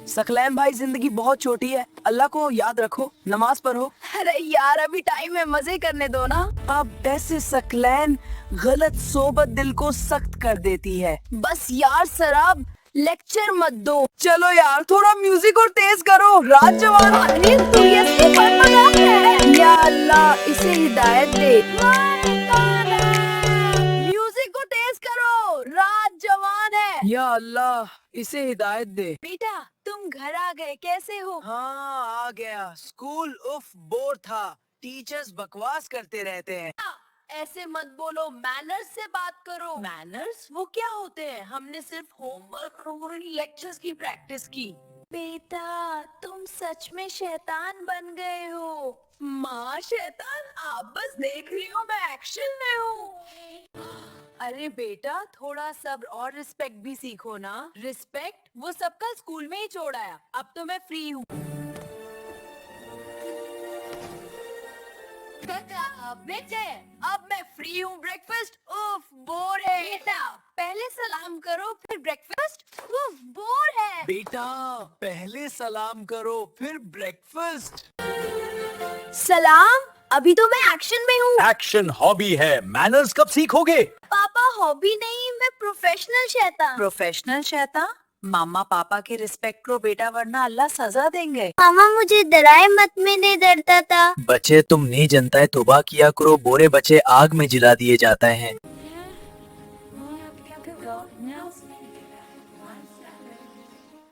सकलैन भाई, जिंदगी बहुत छोटी है, अल्लाह को याद रखो, नमाज पढ़ो। अरे यार, अभी टाइम है, मजे करने दो ना। अब ऐसे सकलैन, गलत सोबत दिल को सख्त कर देती है। बस यार शराब, लेक्चर मत दो। चलो यार, थोड़ा म्यूजिक और तेज करो। राज जवान, अरे तू ये या अल्लाह, इसे हिदायत दे। म्यूजिक को तेज करो, राज जवान है। या अल्लाह, इसे हिदायत दे। बेटा, तुम घर आ गए, कैसे हो? हाँ, आ गया। स्कूल उफ बोर था, टीचर्स बकवास करते रहते हैं। ऐसे मत बोलो, मैनर्स से बात करो। मैनर्स वो क्या होते हैं? हमने सिर्फ होमवर्क और लेक्चर्स की प्रैक्टिस की। बेटा, तुम सच में शैतान बन गए हो। माँ शैतान, आप बस देख रही हो, मैं एक्शन में हूँ। अरे बेटा, थोड़ा सब्र और रिस्पेक्ट भी सीखो ना। रिस्पेक्ट वो सब कल स्कूल में ही छोड़ आया, अब तो मैं फ्री हूँ। बेटे, अब मैं फ्री हूँ। ब्रेकफास्ट उफ बोर है। बेटा, पहले सलाम करो फिर ब्रेकफास्ट, उफ बोर है। बेटा, पहले सलाम करो फिर ब्रेकफास्ट। सलाम, अभी तो मैं एक्शन में हूँ। एक्शन हॉबी है, मैनर्स कब सीखोगे? पापा, हॉबी नहीं, मैं प्रोफेशनल शैतान। प्रोफेशनल शैतान? मामा पापा की रिस्पेक्ट करो बेटा, वरना अल्लाह सजा देंगे। मामा मुझे डराए मत, में नहीं डरता था। बच्चे, तुम नहीं जनता है, तौबा किया करो। बुरे बच्चे आग में जला दिए जाते हैं।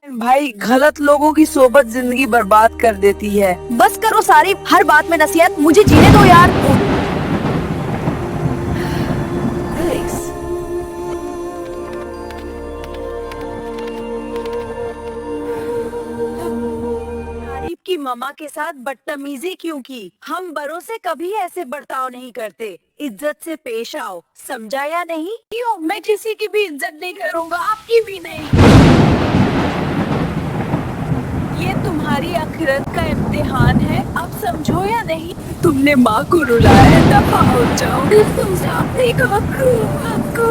भाई, गलत लोगों की सोबत जिंदगी बर्बाद कर देती है। बस करो सारी, हर बात में नसीहत, मुझे जीने दो यार। आरिफ की मामा के साथ बदतमीजी क्यों की? हम बड़ों से कभी ऐसे बर्ताव नहीं करते। इज्जत से पेश आओ, समझा या नहीं? क्यों? मैं किसी की भी इज्जत नहीं करूँगा, आपकी भी नहीं। ये तुम्हारी आखिरत का इम्तिहान है, अब समझो या नहीं? तुमने माँ को रुलाया है, दफा हो जाओ। तुमसे अपने आपको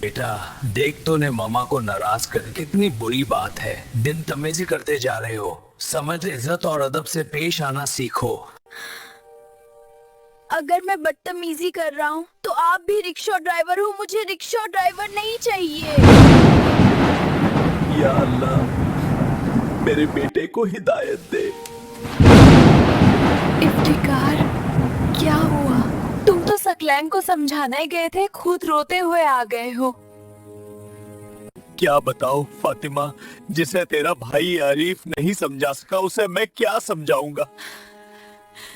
बेटा, देख तो ने मामा को नाराज कर, कितनी बुरी बात है। दिन तमीजी करते जा रहे हो। समझ, इज्जत और अदब से पेश आना सीखो। अगर मैं बदतमीजी कर रहा हूँ तो आप भी रिक्शा ड्राइवर हो, मुझे रिक्शा ड्राइवर नहीं चाहिए। या अल्लाह, मेरे बेटे को हिदायत दे। इफ्तिकार, क्या हुआ? तुम तो सकलैन को समझाने गए थे, खुद रोते हुए आ गए हो। क्या बताऊं फातिमा, जिसे तेरा भाई आरिफ नहीं समझा सका, उसे मैं क्या समझाऊंगा?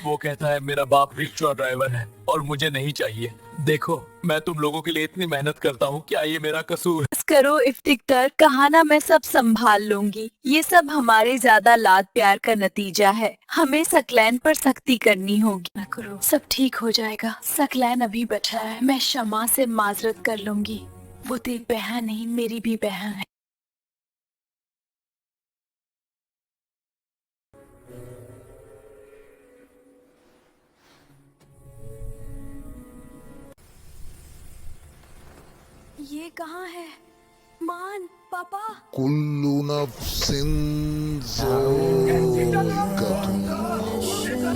वो कहता है मेरा बाप रिक्शा ड्राइवर है और मुझे नहीं चाहिए। देखो, मैं तुम लोगों के लिए इतनी मेहनत करता हूँ, क्या ये मेरा कसूर है? बस करो इफ्तिकार, कहा ना मैं सब संभाल लूंगी। ये सब हमारे ज्यादा लाड प्यार का नतीजा है। हमें सकलैन पर सख्ती करनी होगी। ना करो, सब ठीक हो जाएगा। सकलैन अभी बचा है, मैं शमा से माजरत कर लूंगी। वो तेरी बहन नहीं, मेरी भी बहन है। ये कहाँ है? मान, पापा। कुल्लु नफ्सिन ज़ाइक़तुल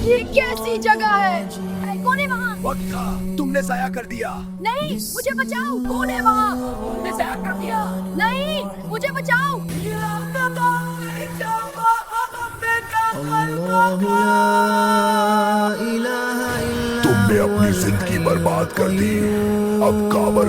ये कैसी जगह है? कौन है वहाँ? वक्त था, तुमने जाया कर दिया। नहीं, मुझे बचाओ। कौन है वहाँ? तुमने जाया कर दिया। नहीं, मुझे बचाओ। तुमने अपनी जिंदगी बर्बाद कर दी, अब काबर